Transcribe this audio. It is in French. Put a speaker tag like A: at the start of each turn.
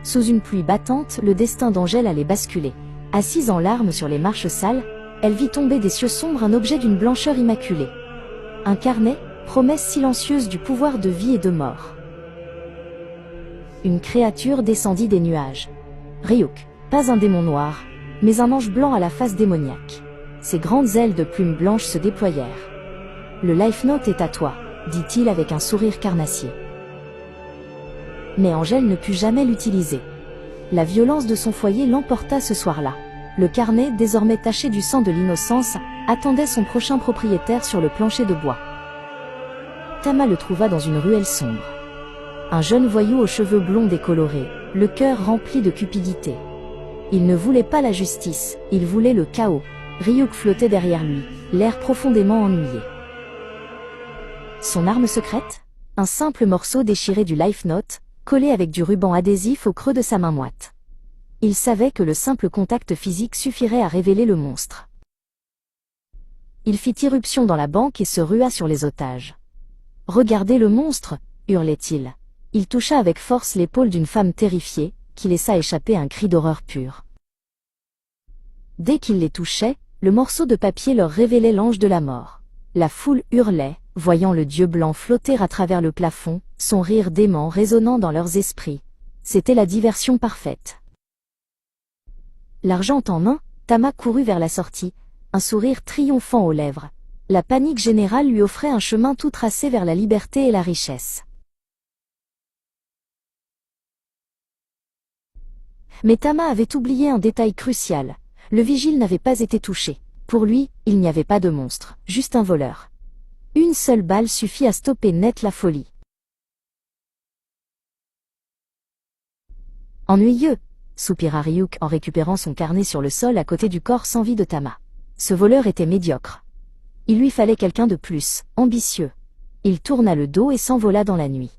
A: Sous une pluie battante, le destin d'Angèle allait basculer. Assise en larmes sur les marches sales, elle vit tomber des cieux sombres un objet d'une blancheur immaculée. Un carnet, promesse silencieuse du pouvoir de vie et de mort. Une créature descendit des nuages. Ryuk, pas un démon noir, mais un ange blanc à la face démoniaque. Ses grandes ailes de plumes blanches se déployèrent. « Le Life Note est à toi », dit-il avec un sourire carnassier. Mais Angèle ne put jamais l'utiliser. La violence de son foyer l'emporta ce soir-là. Le carnet, désormais taché du sang de l'innocence, attendait son prochain propriétaire sur le plancher de bois. Tama le trouva dans une ruelle sombre. Un jeune voyou aux cheveux blonds décolorés, le cœur rempli de cupidité. Il ne voulait pas la justice, il voulait le chaos. Ryuk flottait derrière lui, l'air profondément ennuyé. Son arme secrète ? Un simple morceau déchiré du Life Note, collé avec du ruban adhésif au creux de sa main moite. Il savait que le simple contact physique suffirait à révéler le monstre. Il fit irruption dans la banque et se rua sur les otages. « Regardez le monstre !» hurlait-il. Il toucha avec force l'épaule d'une femme terrifiée, qui laissa échapper un cri d'horreur pure. Dès qu'il les touchait, le morceau de papier leur révélait l'ange de la mort. La foule hurlait, voyant le dieu blanc flotter à travers le plafond, son rire dément résonnant dans leurs esprits. C'était la diversion parfaite. L'argent en main, Tama courut vers la sortie, un sourire triomphant aux lèvres. La panique générale lui offrait un chemin tout tracé vers la liberté et la richesse. Mais Tama avait oublié un détail crucial. Le vigile n'avait pas été touché. Pour lui, il n'y avait pas de monstre, juste un voleur. Une seule balle suffit à stopper net la folie. Ennuyeux, soupira Ryuk en récupérant son carnet sur le sol à côté du corps sans vie de Tama. Ce voleur était médiocre. Il lui fallait quelqu'un de plus, ambitieux. Il tourna le dos et s'envola dans la nuit.